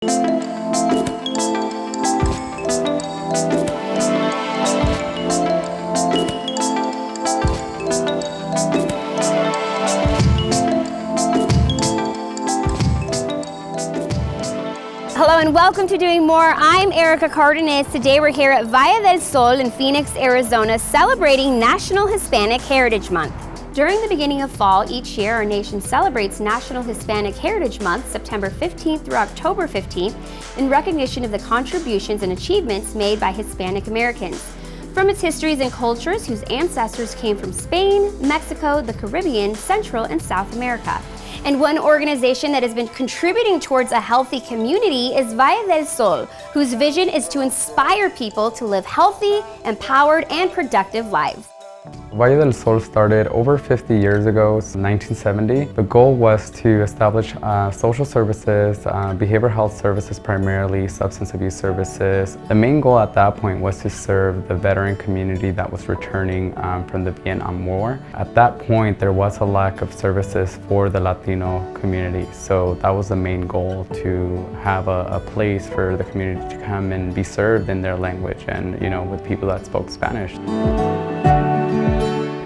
Hello and welcome to Doing More. I'm Erica Cardenas. Today we're here at Valle del Sol in Phoenix, Arizona, celebrating National Hispanic Heritage Month. During the beginning of fall each year, our nation celebrates National Hispanic Heritage Month, September 15th through October 15th, in recognition of the contributions and achievements made by Hispanic Americans. From its histories and cultures whose ancestors came from Spain, Mexico, the Caribbean, Central and South America. And one organization that has been contributing towards a healthy community is Valle del Sol, whose vision is to inspire people to live healthy, empowered, and productive lives. Valle del Sol started over 50 years ago, 1970. The goal was to establish social services, behavioral health services primarily, substance abuse services. The main goal at that point was to serve the veteran community that was returning from the Vietnam War. At that point, there was a lack of services for the Latino community, so that was the main goal, to have a place for the community to come and be served in their language and, with people that spoke Spanish.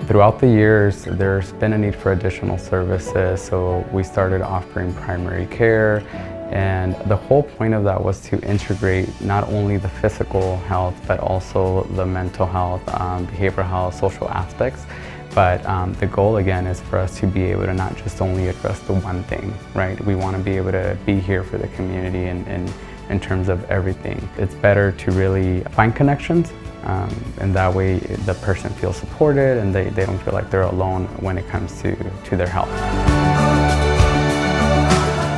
Throughout the years, there's been a need for additional services, so we started offering primary care, and the whole point of that was to integrate not only the physical health, but also the mental health, behavioral health, social aspects. But the goal again is for us to be able to not just only address the one thing, right? We want to be able to be here for the community and in terms of everything. It's better to really find connections, and that way the person feels supported and they don't feel like they're alone when it comes to their health.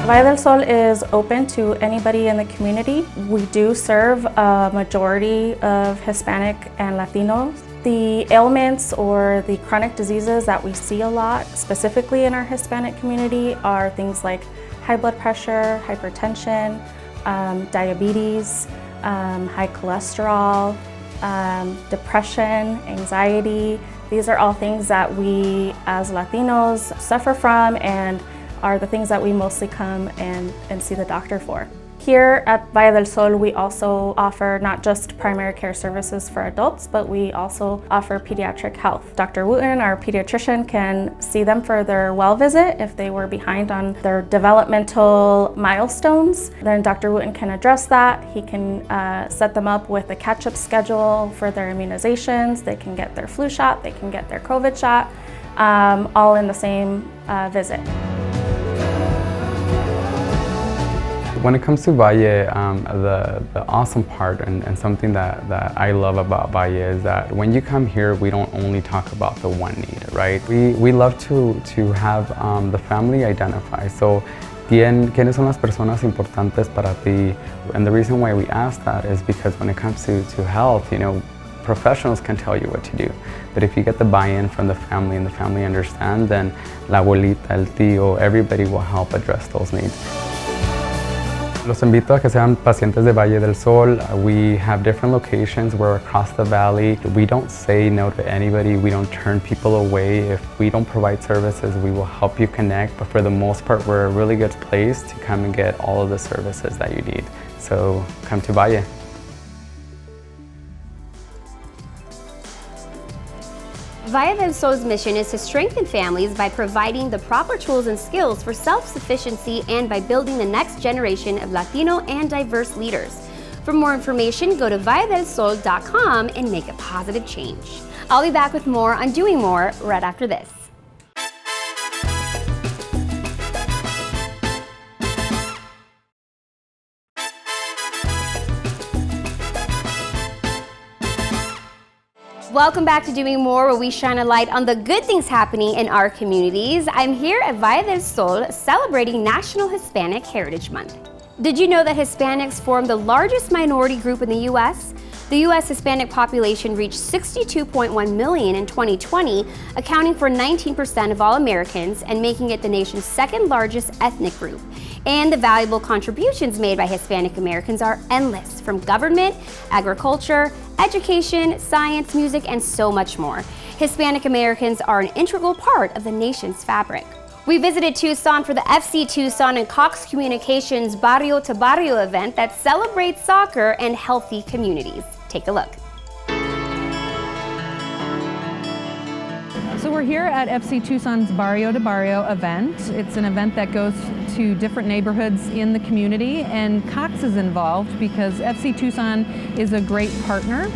Valle del Sol is open to anybody in the community. We do serve a majority of Hispanic and Latinos. The ailments or the chronic diseases that we see a lot, specifically in our Hispanic community, are things like high blood pressure, hypertension, diabetes, high cholesterol, depression, anxiety. These are all things that we as Latinos suffer from and are the things that we mostly come and see the doctor for. Here at Valle del Sol, we also offer not just primary care services for adults, but we also offer pediatric health. Dr. Wooten, our pediatrician, can see them for their well visit if they were behind on their developmental milestones. Then Dr. Wooten can address that. He can set them up with a catch-up schedule for their immunizations. They can get their flu shot, they can get their COVID shot, all in the same visit. When it comes to Valle, the awesome part and something that I love about Valle is that when you come here, we don't only talk about the one need, right? We love to have the family identify. So, ¿quiénes son las personas importantes para ti? And the reason why we ask that is because when it comes to health, professionals can tell you what to do. But if you get the buy-in from the family and the family understand, then la abuelita, el tío, everybody will help address those needs. Los invito a que sean pacientes de Valle del Sol. We have different locations. We're across the valley. We don't say no to anybody. We don't turn people away. If we don't provide services, we will help you connect. But for the most part, we're a really good place to come and get all of the services that you need. So come to Valle. Valle del Sol's mission is to strengthen families by providing the proper tools and skills for self-sufficiency and by building the next generation of Latino and diverse leaders. For more information, go to valledelsol.com and make a positive change. I'll be back with more on Doing More right after this. Welcome back to Doing More, where we shine a light on the good things happening in our communities. I'm here at Valle del Sol celebrating National Hispanic Heritage Month. Did you know that Hispanics form the largest minority group in the U.S.? The U.S. Hispanic population reached 62.1 million in 2020, accounting for 19% of all Americans and making it the nation's second largest ethnic group. And the valuable contributions made by Hispanic Americans are endless, from government, agriculture, education, science, music, and so much more. Hispanic Americans are an integral part of the nation's fabric. We visited Tucson for the FC Tucson and Cox Communications Barrio-to-Barrio event that celebrates soccer and healthy communities. Take a look. So we're here at FC Tucson's Barrio-to-Barrio event. It's an event that goes to different neighborhoods in the community, and Cox is involved because FC Tucson is a great partner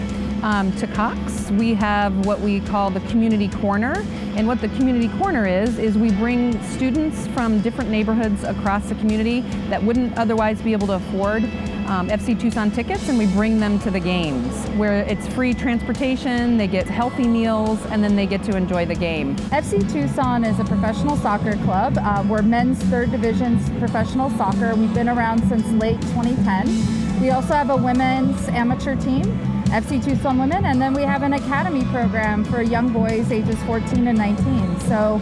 to Cox. We have what we call the Community Corner, and what the Community Corner is we bring students from different neighborhoods across the community that wouldn't otherwise be able to afford FC Tucson tickets, and we bring them to the games where it's free transportation, they get healthy meals, and then they get to enjoy the game. FC Tucson is a professional soccer club. We're men's third division professional soccer. We've been around since late 2010. We also have a women's amateur team, FC Tucson Women, and then we have an academy program for young boys ages 14 and 19. So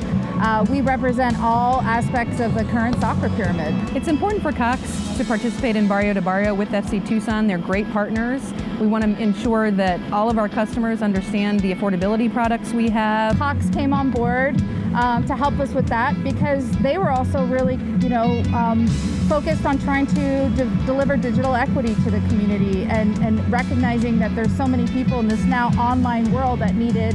we represent all aspects of the current soccer pyramid. It's important for Cox to participate in Barrio-to-Barrio with FC Tucson. They're great partners. We want to ensure that all of our customers understand the affordability products we have. Cox came on board to help us with that because they were also really, focused on trying to deliver digital equity to the community and recognizing that there's so many people in this now online world that needed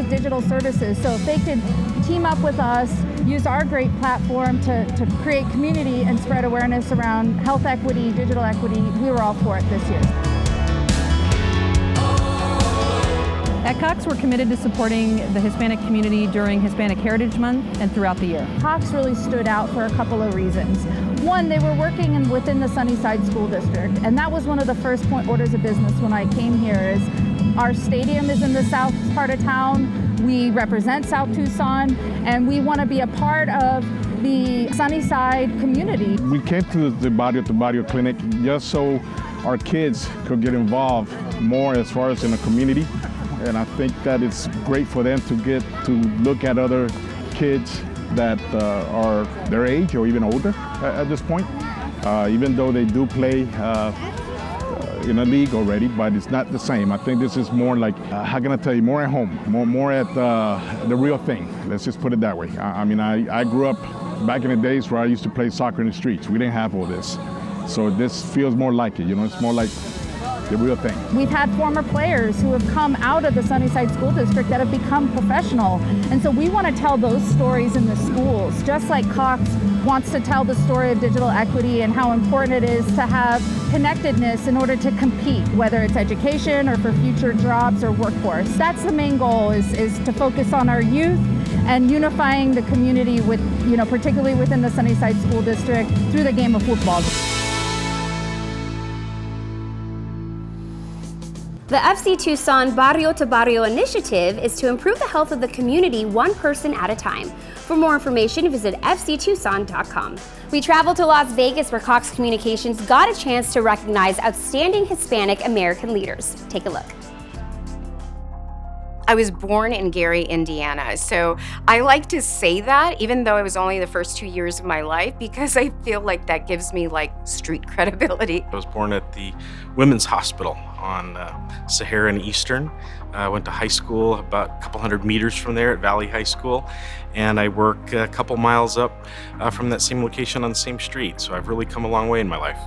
digital services. So if they could team up with us, use our great platform to create community and spread awareness around health equity, digital equity, we were all for it this year. At Cox, we're committed to supporting the Hispanic community during Hispanic Heritage Month and throughout the year. Cox really stood out for a couple of reasons. One, they were working within the Sunnyside School District, and that was one of the first point orders of business when I came here is our stadium is in the south part of town, we represent South Tucson, and we want to be a part of the Sunnyside community. We came to the Barrio-to-Barrio clinic just so our kids could get involved more as far as in the community. And I think that it's great for them to get to look at other kids that are their age or even older at this point. Even though they do play in a league already, but it's not the same. I think this is more like, how can I tell you, more at home, more at the real thing. Let's just put it that way. I grew up back in the days where I used to play soccer in the streets. We didn't have all this. So this feels more like it, it's more like the real thing. We've had former players who have come out of the Sunnyside School District that have become professional. And so we want to tell those stories in the schools, just like Cox wants to tell the story of digital equity and how important it is to have connectedness in order to compete, whether it's education or for future jobs or workforce. That's the main goal is to focus on our youth and unifying the community with, particularly within the Sunnyside School District through the game of football. The FC Tucson Barrio-to-Barrio initiative is to improve the health of the community one person at a time. For more information, visit fctucson.com. We traveled to Las Vegas where Cox Communications got a chance to recognize outstanding Hispanic American leaders. Take a look. I was born in Gary, Indiana, so I like to say that, even though it was only the first 2 years of my life, because I feel like that gives me street credibility. I was born at the Women's Hospital on Sahara and Eastern. I went to high school about a couple hundred meters from there at Valley High School, and I work a couple miles up from that same location on the same street, so I've really come a long way in my life.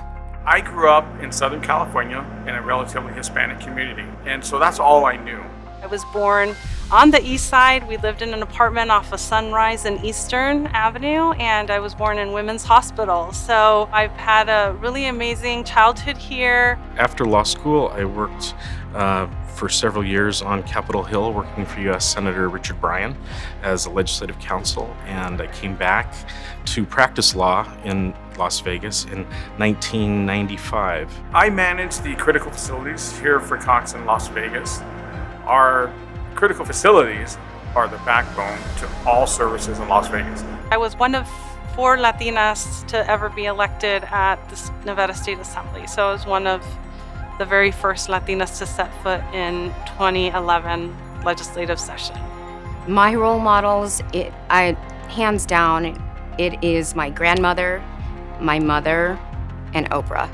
I grew up in Southern California in a relatively Hispanic community, and so that's all I knew. I was born on the east side. We lived in an apartment off of Sunrise and Eastern Avenue, and I was born in Women's Hospital. So I've had a really amazing childhood here. After law school, I worked for several years on Capitol Hill, working for U.S. Senator Richard Bryan as a legislative counsel, and I came back to practice law in Las Vegas in 1995. I manage the critical facilities here for Cox in Las Vegas. Our critical facilities are the backbone to all services in Las Vegas. I was one of 4 Latinas to ever be elected at the Nevada State Assembly. So I was one of the very first Latinas to set foot in 2011 legislative session. My role models, hands down, it is my grandmother, my mother, and Oprah.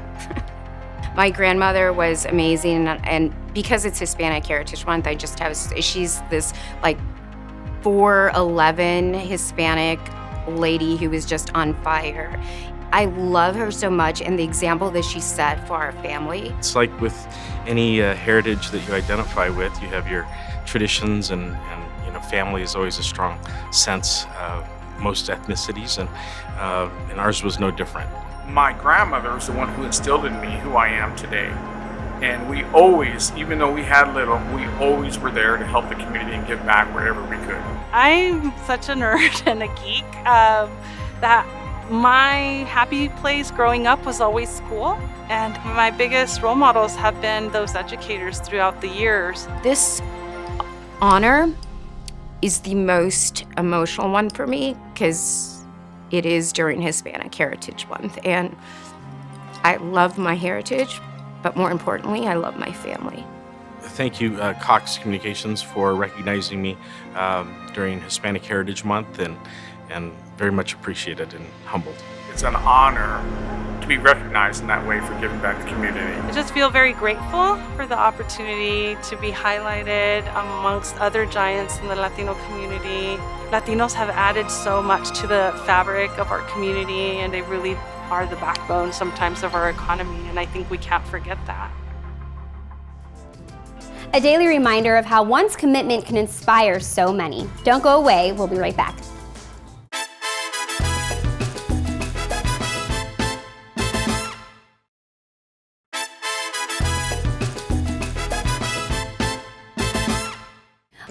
My grandmother was amazing, and because it's Hispanic Heritage Month, she's this 4'11" Hispanic lady who was just on fire. I love her so much and the example that she set for our family. It's like with any heritage that you identify with, you have your traditions and family is always a strong sense, most ethnicities, and ours was no different. My grandmother was the one who instilled in me who I am today. And we always, even though we had little, we always were there to help the community and give back wherever we could. I'm such a nerd and a geek that my happy place growing up was always school. And my biggest role models have been those educators throughout the years. This honor is the most emotional one for me because it is during Hispanic Heritage Month. And I love my heritage, but more importantly, I love my family. Thank you, Cox Communications, for recognizing me during Hispanic Heritage Month, and very much appreciated and humbled. It's an honor to be recognized in that way for giving back to the community. I just feel very grateful for the opportunity to be highlighted amongst other giants in the Latino community. Latinos have added so much to the fabric of our community, and they really are the backbone sometimes of our economy, and I think we can't forget that. A daily reminder of how one's commitment can inspire so many. Don't go away, we'll be right back.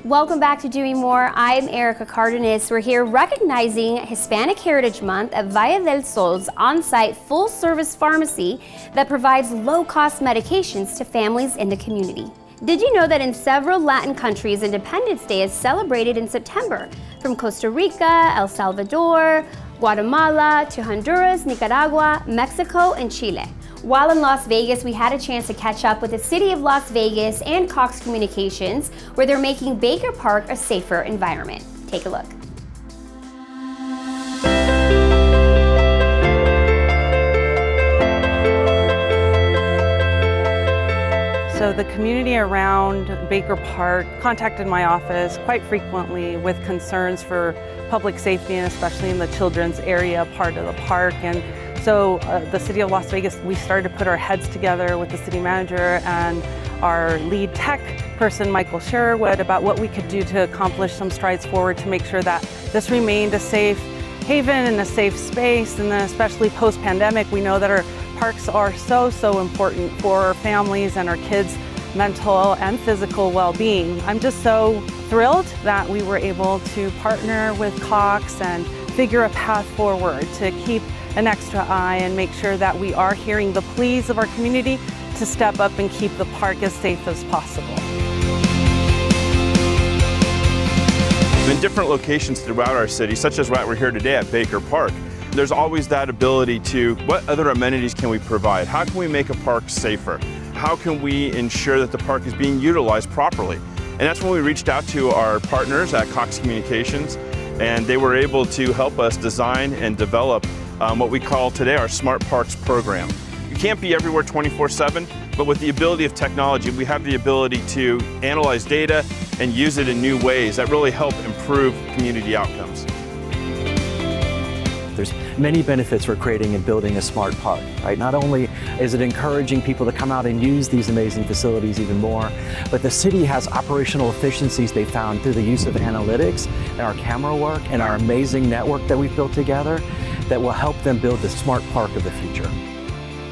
Welcome back to Doing More. I'm Erica Cardenas. We're here recognizing Hispanic Heritage Month at Valle del Sol's on-site full-service pharmacy that provides low-cost medications to families in the community. Did you know that in several Latin countries, Independence Day is celebrated in September? From Costa Rica, El Salvador, Guatemala, to Honduras, Nicaragua, Mexico, and Chile. While in Las Vegas, we had a chance to catch up with the City of Las Vegas and Cox Communications, where they're making Baker Park a safer environment. Take a look. So the community around Baker Park contacted my office quite frequently with concerns for public safety, and especially in the children's area part of the park. And so the City of Las Vegas, we started to put our heads together with the city manager and our lead tech person, Michael Sherwood, about what we could do to accomplish some strides forward to make sure that this remained a safe haven and a safe space. And then especially post-pandemic, we know that our parks are so important for our families and our kids' mental and physical well-being. I'm just so thrilled that we were able to partner with Cox and figure a path forward to keep an extra eye and make sure that we are hearing the pleas of our community to step up and keep the park as safe as possible. In different locations throughout our city, such as what we're here today at Baker Park, there's always that ability to, what other amenities can we provide? How can we make a park safer? How can we ensure that the park is being utilized properly? And that's when we reached out to our partners at Cox Communications, and they were able to help us design and develop what we call today our Smart Parks program. You can't be everywhere 24/7, but with the ability of technology, we have the ability to analyze data and use it in new ways that really help improve community outcomes. There's many benefits for creating and building a smart park, right? Not only is it encouraging people to come out and use these amazing facilities even more, but the city has operational efficiencies they found through the use of analytics and our camera work and our amazing network that we've built together that will help them build the smart park of the future.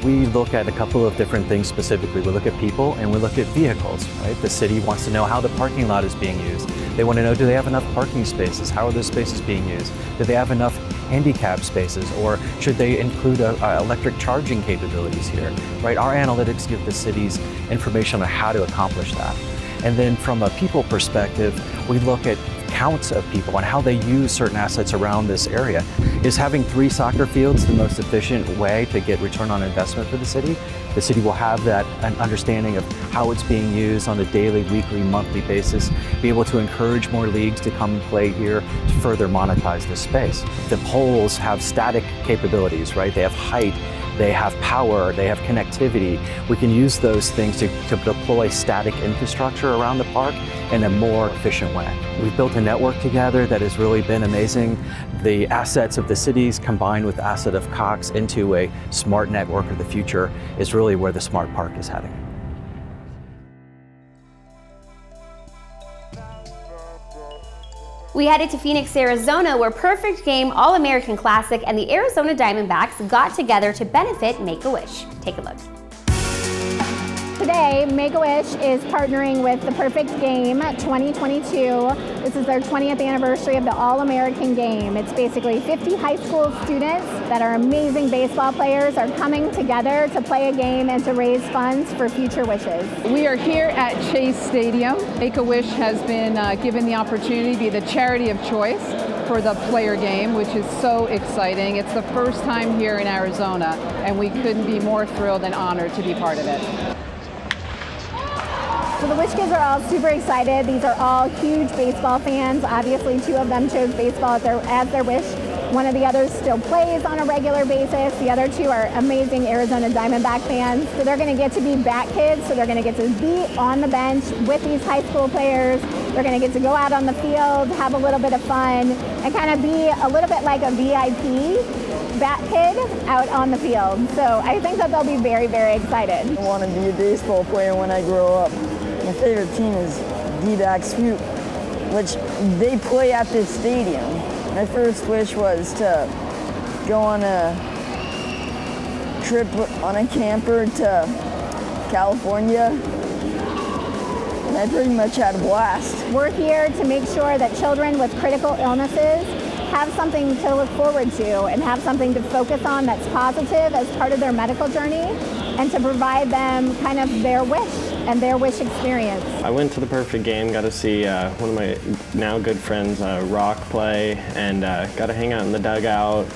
We look at a couple of different things specifically. We look at people and we look at vehicles, right? The city wants to know how the parking lot is being used. They want to know, do they have enough parking spaces? How are those spaces being used? Do they have enough handicap spaces, or should they include electric charging capabilities here, right? Our analytics give the cities information on how to accomplish that. And then from a people perspective, we look at counts of people and how they use certain assets around this area. Is having 3 soccer fields the most efficient way to get return on investment for the city? The city will have that an understanding of how it's being used on a daily, weekly, monthly basis, be able to encourage more leagues to come and play here to further monetize this space. The poles have static capabilities, right? They have height, they have power, they have connectivity. We can use those things to deploy static infrastructure around the park in a more efficient way. We've built a network together that has really been amazing. The assets of the cities combined with the asset of Cox into a smart network of the future is really where the smart park is heading. We headed to Phoenix, Arizona, where Perfect Game All-American Classic and the Arizona Diamondbacks got together to benefit Make-A-Wish. Take a look. Today, Make-A-Wish is partnering with the Perfect Game 2022. This is their 20th anniversary of the All-American Game. It's basically 50 high school students that are amazing baseball players are coming together to play a game and to raise funds for future wishes. We are here at Chase Stadium. Make-A-Wish has been given the opportunity to be the charity of choice for the player game, which is so exciting. It's the first time here in Arizona, and we couldn't be more thrilled and honored to be part of it. So the Wish Kids are all super excited. These are all huge baseball fans. Obviously, 2 of them chose baseball as their wish. One of the others still plays on a regular basis. The other 2 are amazing Arizona Diamondback fans. So they're going to get to be bat kids. So they're going to get to be on the bench with these high school players. They're going to get to go out on the field, have a little bit of fun, and kind of be a little bit like a VIP bat kid out on the field. So I think that they'll be very, very excited. I want to be a baseball player when I grow up. My favorite team is D-backs Fute, which they play at this stadium. My first wish was to go on a trip on a camper to California, and I pretty much had a blast. We're here to make sure that children with critical illnesses have something to look forward to and have something to focus on that's positive as part of their medical journey, and to provide them kind of their wish and their wish experience. I went to the Perfect Game, got to see one of my now good friends, Rock, play, and got to hang out in the dugout,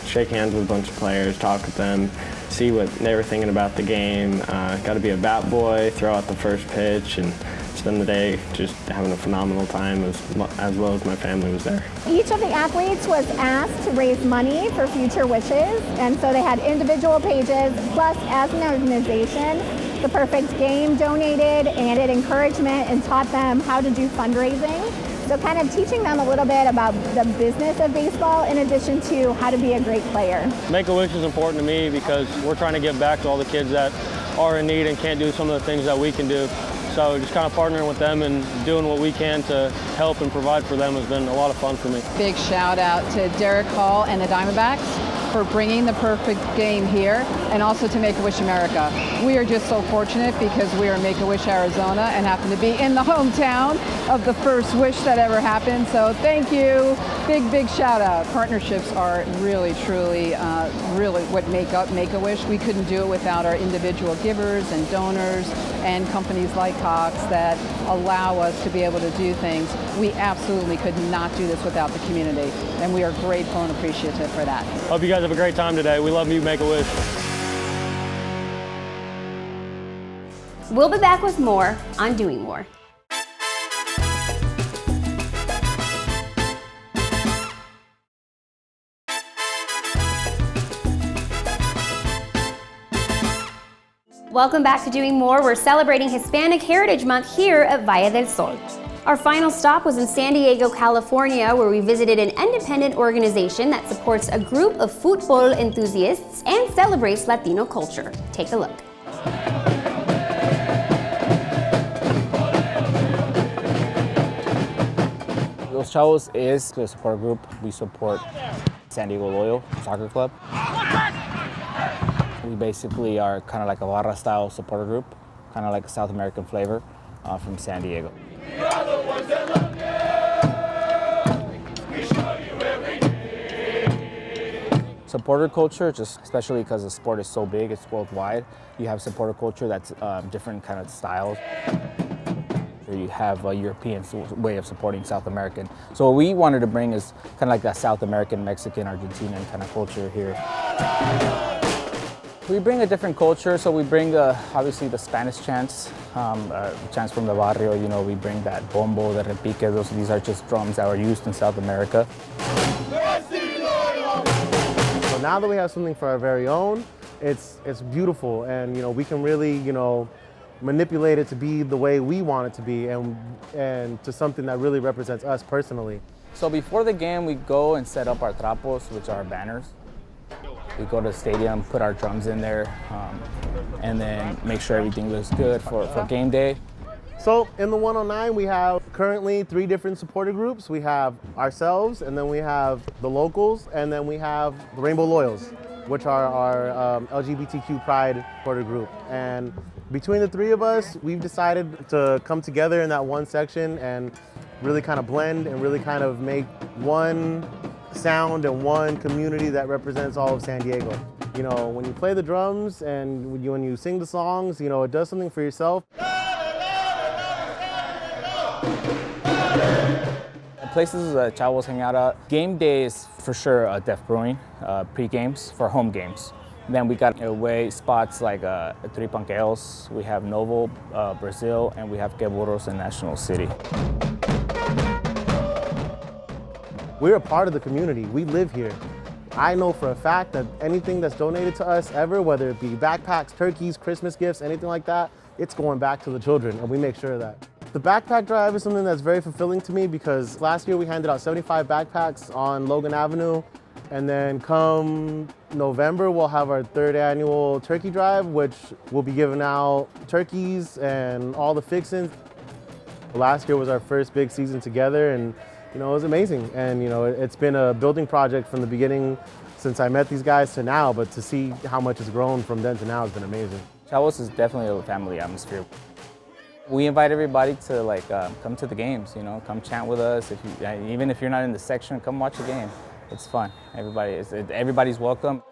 shake hands with a bunch of players, talk with them, see what they were thinking about the game. Got to be a bat boy, throw out the first pitch, and spend the day just having a phenomenal time as well as my family was there. Each of the athletes was asked to raise money for future wishes, and so they had individual pages, plus as an organization, the Perfect Game donated and it encouragement and taught them how to do fundraising. So kind of teaching them a little bit about the business of baseball in addition to how to be a great player. Make-A-Wish is important to me because we're trying to give back to all the kids that are in need and can't do some of the things that we can do. So just kind of partnering with them and doing what we can to help and provide for them has been a lot of fun for me. Big shout out to Derek Hall and the Diamondbacks for bringing the Perfect Game here, and also to Make-A-Wish America. We are just so fortunate because we are Make-A-Wish Arizona and happen to be in the hometown of the first wish that ever happened. So thank you. Big shout out. Partnerships are really, truly, really what make up Make-A-Wish. We couldn't do it without our individual givers and donors and companies like Cox that allow us to be able to do things. We absolutely could not do this without the community, and we are grateful and appreciative for that. Hope you guys have a great time today. We love you, Make-A-Wish. We'll be back with more on Doing More. Welcome back to Doing More. We're celebrating Hispanic Heritage Month here at Valle del Sol. Our final stop was in San Diego, California, where we visited an independent organization that supports a group of futbol enthusiasts and celebrates Latino culture. Take a look. Los Chavos is a support group. We support San Diego Loyal Soccer Club. We basically are kind of like a barra style supporter group, kind of like a South American flavor from San Diego. Supporter culture, just especially because the sport is so big, it's worldwide. You have supporter culture that's different kind of styles. You have a European way of supporting South American. So what we wanted to bring is kind of like that South American, Mexican, Argentinian kind of culture here. We bring a different culture, so we bring obviously the Spanish chants, chants from the barrio. You know, we bring that bombo, the repique. These are just drums that were used in South America. So now that we have something for our very own, it's beautiful, and we can really manipulate it to be the way we want it to be, and to something that really represents us personally. So before the game, we go and set up our trapos, which are banners. We go to the stadium, put our drums in there, and then make sure everything looks good for game day. So in the 109, we have currently 3 different supporter groups. We have ourselves, and then we have the locals, and then we have the Rainbow Loyals, which are our LGBTQ Pride supporter group. And between the 3 of us, we've decided to come together in that one section and really kind of blend and really kind of make one sound and one community that represents all of San Diego. When you play the drums and when you sing the songs, it does something for yourself. Places that Chavos hang out at. Game day is for sure Def Brewing, pre-games for home games. Then we got away spots like Three Panqueos, we have Novo, Brazil, and we have Que Burros in National City. We're a part of the community. We live here. I know for a fact that anything that's donated to us ever, whether it be backpacks, turkeys, Christmas gifts, anything like that, it's going back to the children, and we make sure of that. The backpack drive is something that's very fulfilling to me because last year we handed out 75 backpacks on Logan Avenue, and then come November we'll have our 3rd annual turkey drive, which will be giving out turkeys and all the fixings. Last year was our first big season together, and it was amazing. And it's been a building project from the beginning since I met these guys to now, but to see how much has grown from then to now has been amazing. Chavos is definitely a family atmosphere. We invite everybody to come to the games, come chant with us. Even if you're not in the section, come watch the game. It's fun. Everybody's welcome.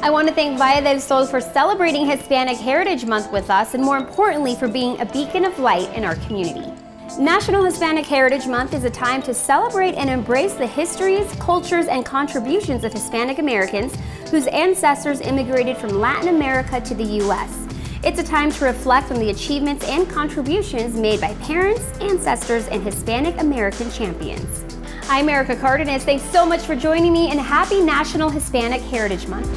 I want to thank Valle del Sol for celebrating Hispanic Heritage Month with us, and more importantly, for being a beacon of light in our community. National Hispanic Heritage Month is a time to celebrate and embrace the histories, cultures, and contributions of Hispanic Americans whose ancestors immigrated from Latin America to the U.S. It's a time to reflect on the achievements and contributions made by parents, ancestors, and Hispanic American champions. I'm Erica Cardenas. Thanks so much for joining me, and happy National Hispanic Heritage Month.